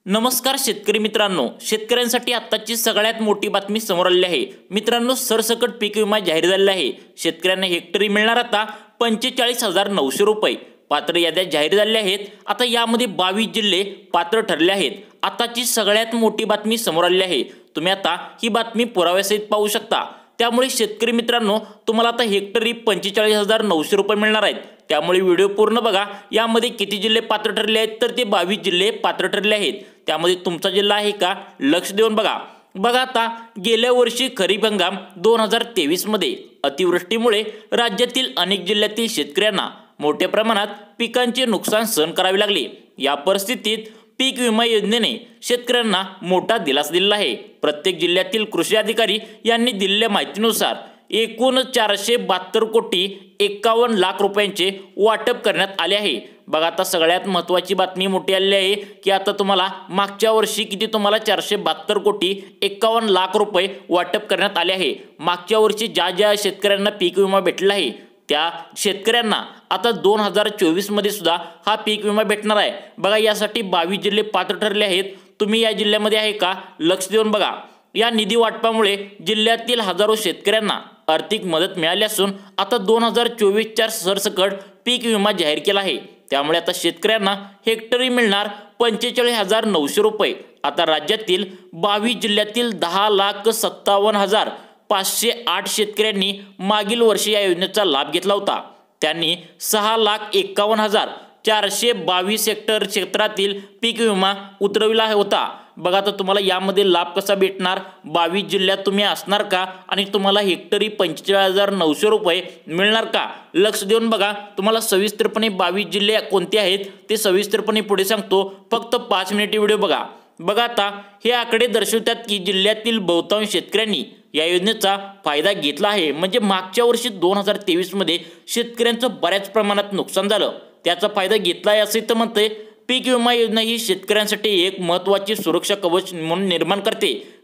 नमस्कार शेतकरी मित्रांनो, शेतकऱ्यांसाठी आत्ताची सगळ्यात मोठी बातमी समोर आली आहे। मित्रांनो, सरसकट पीक विमा जाहीर झालेला आहे। शेतकऱ्यांना हेक्टरी मिळणार आता 45,900 रुपये। पात्र याद्या जाहीर झालेल्या आहेत। आता यामध्ये 22 जिल्हे पात्र ठरले आहेत। आताची सगळ्यात मोठी बातमी समोर आली आहे। तुम्ही आता ही बातमी पुराव्यासहित पाहू शकता। त्यामुळे शेतकरी मित्रांनो, तुम्हाला आता हेक्टरी 45,900 रुपये मिळणार आहेत। त्यामुळे व्हिडिओ पूर्ण बघा। यामध्ये किती जिल्हे पात्र ठरले आहेत तर ते 22 जिल्हे पात्र ठरले आहेत। त्यामध्ये तुमचा जिल्हा आहे का लक्ष देऊन बघा। बघा, आता गेल्या वर्षी खरीप हंगाम 2023 मध्ये अतिवृष्टीमुळे राज्यातील अनेक जिल्ह्यातील शेतकऱ्यांना मोठ्या प्रमाणात पिकांचे नुकसान सहन करावे लागले। या परिस्थितीत पीक विमा योजनेने शेतकऱ्यांना मोठा दिलासा दिला आहे। प्रत्येक जिल्ह्यातील कृषी अधिकारी यांनी दिलेल्या माहितीनुसार एकूण 472 कोटी 51 लाख रुपयांचे वाटप करण्यात आले आहे। बघा, आता सगळ्यात महत्त्वाची बातमी मोठी आली आहे की आता तुम्हाला मागच्या वर्षी किती तुम्हाला 472 कोटी 51 लाख रुपये वाटप करण्यात आले आहे। मागच्या वर्षी ज्या शेतकऱ्यांना पीक विमा भेटला आहे त्या शेतकऱ्यांना आता 2024 मध्ये सुद्धा हा पीक विमा भेटणार आहे। बघा, यासाठी 22 जिल्हे पात्र ठरले आहेत। तुम्ही या जिल्ह्यामध्ये आहे का लक्ष देऊन बघा। या निधी वाटपामुळे जिल्ह्यातील हजारो शेतकऱ्यांना आर्थिक मदत मिळाली असून आता 2024च्या सरसकट पीक विमा जाहीर केला आहे। त्यामुळे आता शेतकऱ्यांना हेक्टरी मिळणार 45,900 रुपये। आता राज्यातील 22 जिल्ह्यातील 10,57,508 शेतकऱ्यांनी मागील वर्षी या योजनेचा लाभ घेतला होता। त्यांनी 6,51,422 हेक्टर क्षेत्रातील पीक विमा उतरविला होता। बघा, आता तुम्हाला यामध्ये लाभ कसा भेटणार, 22 जिल्ह्यात तुम्ही असणार का आणि तुम्हाला हेक्टरी 45,900 रुपये मिळणार का, लक्ष देऊन बघा। तुम्हाला सविस्तरपणे 22 जिल्हे कोणते आहेत ते सविस्तरपणे पुढे सांगतो, फक्त 5 मिनिटे व्हिडिओ बघा। बघा, आता हे आकडे दर्शवतात की जिल्ह्यातील बहुतांश शेतकऱ्यांनी या योजनेचा फायदा घेतला आहे। म्हणजे मागच्या वर्षी 2023 मध्ये शेतकऱ्यांचं बऱ्याच प्रमाणात नुकसान झालं, त्याचा फायदा घेतला आहे असे तर म्हणते। पीक विमा योजना ही शेतकऱ्यांसाठी एक महत्त्वाची सुरक्षा कवच म्हणून निर्माण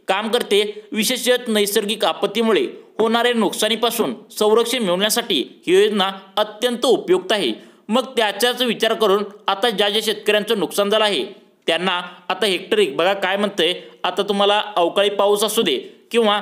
काम करते। विशेषतः नैसर्गिक आपत्तीमुळे होणाऱ्या नुकसानीपासून संरक्षण मिळवण्यासाठी ही योजना अत्यंत उपयुक्त आहे। मग त्याचाच विचार करून आता ज्या शेतकऱ्यांचं नुकसान झालं आहे त्यांना आता हेक्टरी बघा काय म्हणते। आता तुम्हाला अवकाळी पाऊस असू दे किंवा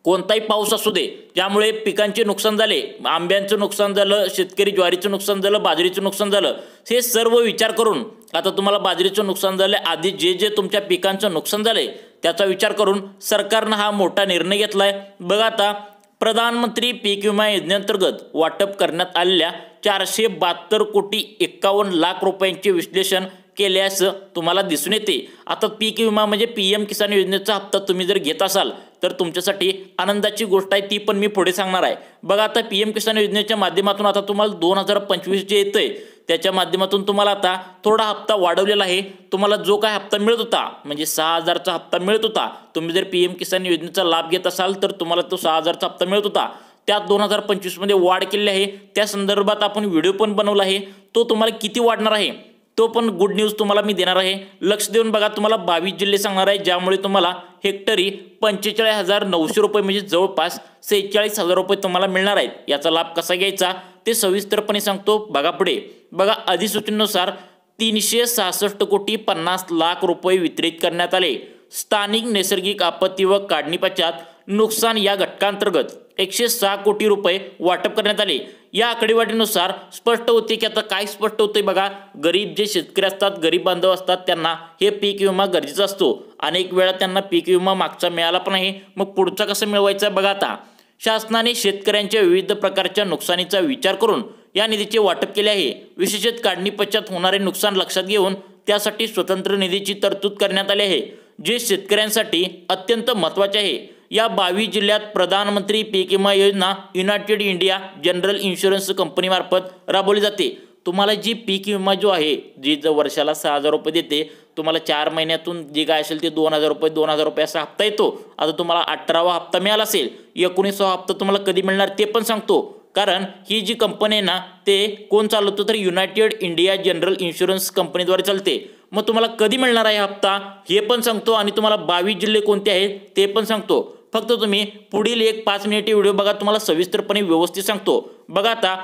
कोणताही पाऊस असू दे, ज्यामुळे पिकांचे नुकसान झाले, आंब्यांचं नुकसान झालं, शेतकरी ज्वारीचं नुकसान झालं, बाजरीचं नुकसान झालं, हे सर्व विचार करून आता तुम्हाला बाजरीचं नुकसान झालं, आधी जे तुमच्या पिकांचं नुकसान झालंय त्याचा विचार करून सरकारनं हा मोठा निर्णय घेतलाय। बघा, आता प्रधानमंत्री पीक विमा योजनेअंतर्गत वाटप करण्यात आलेल्या 472 कोटी 51 लाख रुपयांचे विश्लेषण केल्यास तुम्हाला दिसून येते। आता पीक विमा म्हणजे PM किसान योजनेचा हप्ता तुम्ही जर घेत असाल तर तुमच्यासाठी आनंदाची गोष्ट आहे, ती पण मी पुढे सांगणार आहे। बघा, आता PM किसान योजनेच्या माध्यमातून आता तुम्हाला 2025 जे येतंय त्याच्या माध्यमातून तुम्हाला आता थोडा हप्ता वाढवलेला आहे। तुम्हाला जो काय हप्ता मिळत होता म्हणजे 6,000चा हप्ता मिळत होता, तुम्ही जर PM किसान योजनेचा लाभ घेत असाल तर तुम्हाला तो 6,000चा हप्ता मिळत होता, त्यात 2025 मध्ये वाढ केली आहे। त्या संदर्भात आपण व्हिडिओ पण बनवला आहे, तो तुम्हाला किती वाढणार आहे तो पण गुड न्यूज तुम्हाला मी देणार आहे। लक्ष देऊन बघा, तुम्हाला 22 जिल्हे सांगणार आहे, ज्यामुळे तुम्हाला हेक्टरी 45,900 रुपये म्हणजे जवळपास 46,000 रुपये तुम्हाला मिळणार आहेत। याचा लाभ कसा घ्यायचा ते सविस्तरपणे सांगतो, बघा पुढे। बघा, अधिसूचनेनुसार 366 कोटी 50 लाख रुपये वितरित करण्यात आले। स्थानिक नैसर्गिक आपत्ती व काढणी पश्चात नुकसान या घटकांतर्गत 106 कोटी रुपये वाटप करण्यात आले। या आकडेवारीनुसार स्पष्ट होते की आता काय स्पष्ट होते बघा, गरीब जे शेतकरी असतात, गरीब बांधव असतात, त्यांना हे पीक विमा गरजेचा असतो। अनेक वेळा त्यांना पीक विमा मागचा मिळाला पण आहे, मग पुढचा कसं मिळवायचा बघा। आता शासनाने शेतकऱ्यांच्या विविध प्रकारच्या नुकसानीचा विचार करून या निधीचे वाटप केले आहे। विशेषतः काढणी पश्चात होणारे नुकसान लक्षात घेऊन त्यासाठी स्वतंत्र निधीची तरतूद करण्यात आली आहे, जे शेतकऱ्यांसाठी अत्यंत महत्त्वाचे आहे। या 22 जिल्ह्यात प्रधानमंत्री पीक विमा योजना युनायटेड इंडिया जनरल इन्शुरन्स कंपनीमार्फत राबवली जाते। तुम्हाला जी पीक विमा जो आहे, जी वर्षाला 6,000 रुपये देते, तुम्हाला 4 महिन्यातून जे काय असेल ते 2,000 रुपये 2,000 रुपये असा हप्ता येतो। आता तुम्हाला 18वा हप्ता मिळाला असेल, 19वा हप्ता तुम्हाला कधी मिळणार ते पण सांगतो, कारण ही जी कंपनी आहे ना ते कोण चालवतो तर युनायटेड इंडिया जनरल इन्शुरन्स कंपनीद्वारे चालते। मग तुम्हाला कधी मिळणार आहे हप्ता हे पण सांगतो आणि तुम्हाला 22 जिल्हे कोणते आहेत ते पण सांगतो। फक्त तुम्ही पुढील 5 मिनिटे व्हिडिओ बघा, तुम्हाला सविस्तरपणे व्यवस्थित सांगतो। बघा, आता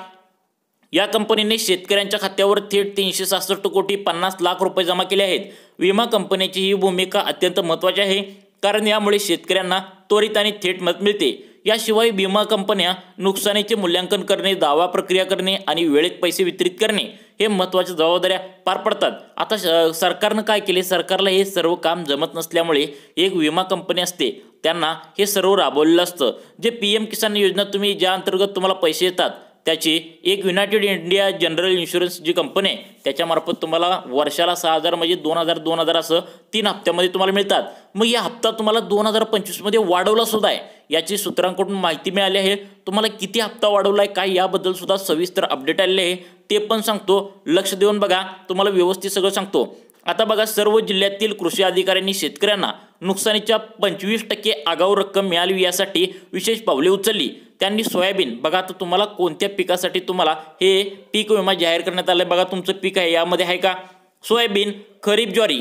या कंपनीने शेतकऱ्यांच्या खात्यावर थेट 366 कोटी 50 लाख रुपये जमा केले आहेत। विमा कंपन्यांची ही भूमिका अत्यंत महत्त्वाची आहे, कारण यामुळे शेतकऱ्यांना त्वरित आणि थेट मदत मिळते। याशिवाय विमा कंपन्या नुकसानीचे मूल्यांकन करणे, दावा प्रक्रिया करणे आणि वेळेत पैसे वितरित करणे हे महत्त्वाच्या जबाबदाऱ्या पार पडतात। आता सरकारनं काय केले, सरकारला हे सर्व काम जमत नसल्यामुळे एक विमा कंपनी असते, त्यांना हे सर्व राबवलेलं असतं। जे PM किसान योजना तुम्ही ज्या अंतर्गत तुम्हाला पैसे येतात त्याची एक युनायटेड इंडिया जनरल इन्शुरन्स जी कंपनी आहे त्याच्यामार्फत तुम्हाला वर्षाला 6,000 म्हणजे 2,000 असं 3 हप्त्यामध्ये तुम्हाला मिळतात। मग या हप्ता तुम्हाला 2025 मध्ये वाढवला सुद्धा आहे, याची सूत्रांकडून माहिती मिळाली आहे। तुम्हाला किती हप्ता वाढवला आहे काय याबद्दल सुद्धा सविस्तर अपडेट आलेले आहे, ते पण सांगतो, लक्ष देऊन बघा, तुम्हाला व्यवस्थित सगळं सांगतो। आता बघा, सर्व जिल्ह्यातील कृषी अधिकाऱ्यांनी शेतकऱ्यांना नुकसानीच्या 25% आगाऊ रक्कम मिळावी यासाठी विशेष पावले उचलली। त्यांनी सोयाबीन, बघा आता तुम्हाला कोणत्या पिकासाठी तुम्हाला हे पीक विमा जाहीर करण्यात आला, बघा तुमचं पीक आहे यामध्ये आहे का, सोयाबीन, खरीप ज्वारी,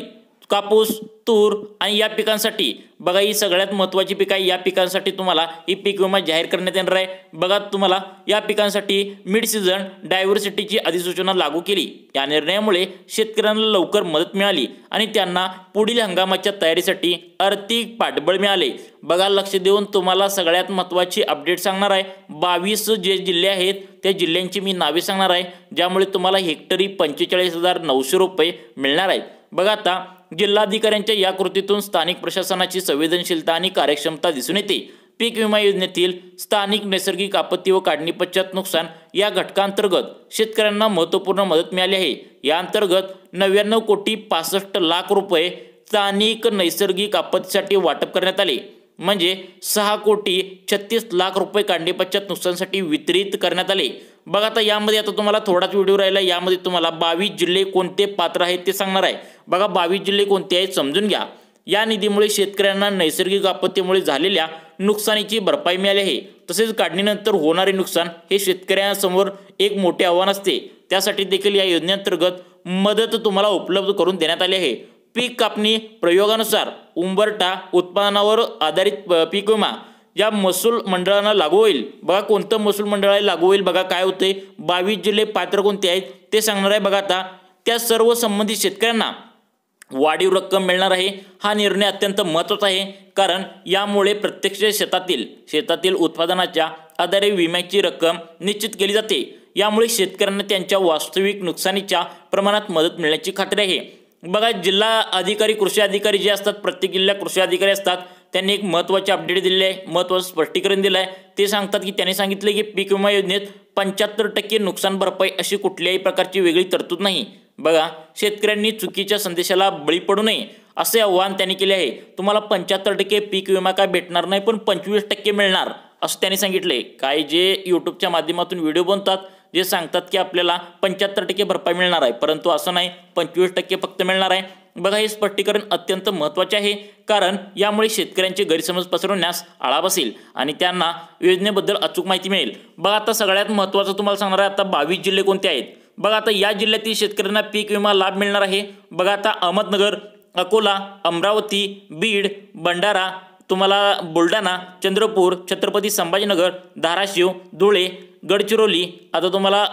कापूस, तूर आणि या पिकांसाठी बघा ही सगळ्यात महत्त्वाची पीक आहे, या पिकांसाठी तुम्हाला ही पीक विमा जाहीर करण्यात येणार आहे। बघा तुम्हाला या पिकांसाठी मिड सीझन डायव्हर्सिटीची अधिसूचना लागू केली। या निर्णयामुळे शेतकऱ्यांना लवकर मदत मिळाली आणि त्यांना पुढील हंगामाच्या तयारीसाठी आर्थिक पाठबळ मिळाले। बघा लक्ष देऊन तुम्हाला सगळ्यात महत्त्वाची अपडेट सांगणार आहे। 22 जे जिल्हे आहेत त्या जिल्ह्यांची मी नावे सांगणार आहे, ज्यामुळे तुम्हाला हेक्टरी 45,900 रुपये मिळणार आहेत। बघा आता जिल्हाधिकाऱ्यांच्या या कृतीतून स्थानिक प्रशासनाची संवेदनशीलता आणि कार्यक्षमता दिसून येते। पीक विमा योजनेतील स्थानिक नैसर्गिक आपत्ती व काढणी पश्चात नुकसान या घटकांतर्गत शेतकऱ्यांना महत्त्वपूर्ण मदत मिळाली आहे। या अंतर्गत 99 कोटी 65 लाख रुपये स्थानिक नैसर्गिक आपत्तीसाठी वाटप करण्यात आले, म्हणजे 6 कोटी 36 लाख रुपये काढणी पश्चात नुकसानासाठी वितरित करण्यात आले। बघा आता यामध्ये आता तुम्हाला थोडाच व्हिडिओ राहिला, यामध्ये तुम्हाला 22 जिल्हे कोणते पात्र आहेत ते सांगणार आहे। बघा 22 जिल्हे कोणते आहेत समजून घ्या। या निधीमुळे शेतकऱ्यांना नैसर्गिक आपत्तीमुळे झालेल्या नुकसानीची भरपाई मिळाली आहे। तसेच काढणीनंतर होणारे नुकसान हे शेतकऱ्यांसमोर एक मोठे आव्हान असते, त्यासाठी देखील या योजनेअंतर्गत मदत तुम्हाला उपलब्ध करून देण्यात आली आहे। पीक कापणी प्रयोगानुसार उंबरठा उत्पादनावर आधारित पीक विमा या महसूल मंडळांना लागू होईल। बघा कोणतं महसूल मंडळाला लागू होईल, बघा काय होते, 22 जिल्हे पात्र कोणते आहेत ते सांगणार आहे। बघा आता त्या सर्व संबंधित शेतकऱ्यांना वाढीव रक्कम मिळणार आहे। हा निर्णय अत्यंत महत्त्वाचा आहे, कारण यामुळे प्रत्यक्ष शेतातील उत्पादनाच्या आधारे विम्याची रक्कम निश्चित केली जाते। यामुळे शेतकऱ्यांना त्यांच्या वास्तविक नुकसानीच्या प्रमाणात मदत मिळण्याची खात्री आहे। बघा जिल्हा अधिकारी, कृषी अधिकारी जे असतात, प्रत्येक जिल्ह्यात कृषी अधिकारी असतात, त्यांनी एक महत्त्वाचे अपडेट दिले आहे, महत्त्वाचं स्पष्टीकरण दिलं आहे। ते सांगतात की त्यांनी सांगितले की पीक विमा योजनेत 75% नुकसान भरपाई अशी कुठल्याही प्रकारची वेगळी तरतूद नाही। बघा शेतकऱ्यांनी चुकीच्या संदेशाला बळी पडू नये असे आवाहन त्यांनी केले आहे। तुम्हाला 75% पीक विमा काय भेटणार नाही, पण 25% मिळणार असं त्यांनी सांगितले। काय जे यूट्यूबच्या माध्यमातून व्हिडिओ बनतात जे सांगतात की आपल्याला 75% भरपाई मिळणार आहे, परंतु असं नाही, 25% फक्त मिळणार आहे। बघा हे स्पष्टीकरण अत्यंत महत्त्वाचे आहे, कारण यामुळे शेतकऱ्यांचे गैरसमज पसरवण्यास आळा बसेल आणि त्यांना योजनेबद्दल अचूक माहिती मिळेल। बघा आता सगळ्यात महत्त्वाचं तुम्हाला सांगणार आहे, आता 22 जिल्हे कोणते आहेत। बघा आता या जिल्ह्यातील शेतकऱ्यांना पीक विमा लाभ मिळणार आहे। बघा आता अहमदनगर, अकोला, अमरावती, बीड, भंडारा, तुम्हाला बुलढाणा, चंद्रपूर, छत्रपती संभाजीनगर, धाराशिव, धुळे, गडचिरोली, आता तुम्हाला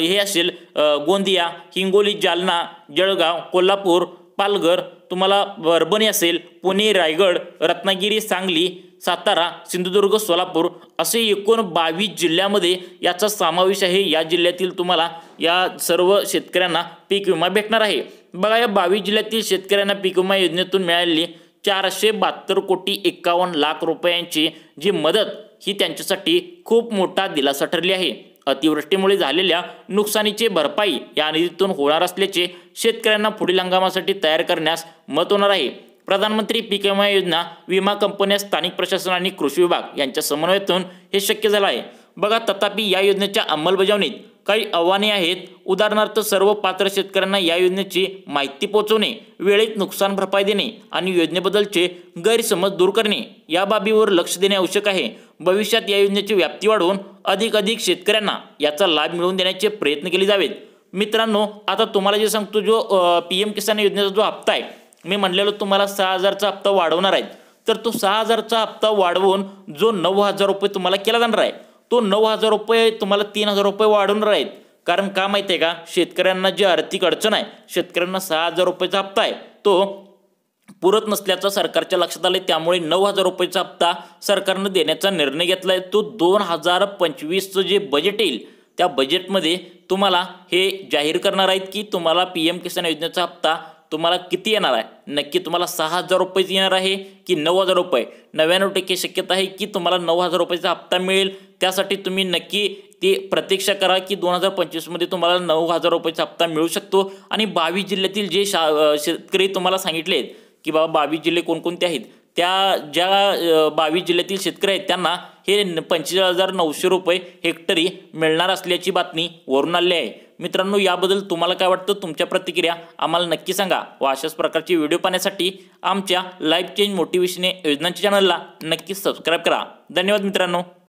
हे असेल गोंदिया, हिंगोली, जालना, जळगाव, कोल्हापूर, पालघर, तुम्हाला परभणी असेल, पुणे, रायगड, रत्नागिरी, सांगली, सातारा, सिंधुदुर्ग, सोलापूर असे एकूण 22 जिल्ह्यामध्ये याचा समावेश आहे। या जिल्ह्यातील तुम्हाला या सर्व शेतकऱ्यांना पीक विमा भेटणार आहे। बघा या 22 जिल्ह्यातील शेतकऱ्यांना पीक विमा योजनेतून मिळालेली 472 कोटी 51 लाख रुपयांची जी मदत ही त्यांच्यासाठी खूप मोठा दिलासा ठरली आहे। अतिवृष्टीमुळे झालेल्या नुकसानीची भरपाई या निधीतून होणार असल्याचे शेतकऱ्यांना पुढील हंगामासाठी तयार करण्यास मदत होणार आहे। प्रधानमंत्री पीक विमा योजना, विमा कंपन्या, स्थानिक प्रशासन आणि कृषी विभाग यांच्या समन्वयातून हे शक्य झालं आहे। बघा तथापि या योजनेच्या अंमलबजावणीत काही आव्हाने आहेत। उदाहरणार्थ सर्व पात्र शेतकऱ्यांना या योजनेची माहिती पोहोचवणे, वेळेत नुकसान भरपाई देणे आणि योजनेबद्दलचे गैरसमज दूर करणे या बाबीवर लक्ष देणे आवश्यक आहे। भविष्यात या योजनेची व्याप्ती वाढवून अधिक शेतकऱ्यांना याचा लाभ मिळवून देण्याचे प्रयत्न केले जावेत। मित्रांनो आता तुम्हाला जे सांगतो, जो PM किसान योजनेचा जो हप्ता आहे, मी म्हणलेलो तुम्हाला 6,000चा हप्ता वाढवणार आहे, तर तो 6,000चा हप्ता वाढवून जो 9,000 रुपये तुम्हाला केला जाणार आहे, तो 9,000 रुपये तुम्हाला 3,000 रुपये वाढवणार आहेत। कारण का माहिती आहे का, शेतकऱ्यांना जी आर्थिक अडचण आहे, शेतकऱ्यांना 6,000 रुपयाचा हप्ता आहे तो पुरत नसल्याचं सरकारच्या लक्षात आले, त्यामुळे 9,000 रुपयाचा हप्ता सरकारनं देण्याचा निर्णय घेतला आहे। तो 2025चं जे बजेट येईल त्या बजेटमध्ये तुम्हाला हे जाहीर करणार आहेत की तुम्हाला PM किसान योजनेचा हप्ता तुम्हाला किती येणार आहे, नक्की तुम्हाला 6,000 रुपये येणार आहे की 9,000 रुपये। 99% शक्यता आहे की तुम्हाला 9,000 रुपयाचा हप्ता मिळेल। त्यासाठी तुम्ही नक्की ती प्रतीक्षा करा की 2025 मध्ये तुम्हाला 9,000 रुपयाचा हप्ता मिळू शकतो। आणि 22 जिल्ह्यातील जे शेतकरी तुम्हाला सांगितले की बाबा 22 जिल्हे कोणकोणते आहेत, त्या ज्या 22 जिल्ह्यातील शेतकरी आहेत त्यांना हे 45,900 रुपये हेक्टरी मिळणार असल्याची बातमी वरून आली आहे। मित्रांनो, याबद्दल तुम्हाला काय वाटतं, तुमच्या प्रतिक्रिया आम्हाला नक्की सांगा व अशाच प्रकारचे व्हिडिओ पाहण्यासाठी आमच्या लाईफ चेंज मोटिवेशन योजनांच्या चॅनलला नक्की सबस्क्राईब करा। धन्यवाद मित्रांनो।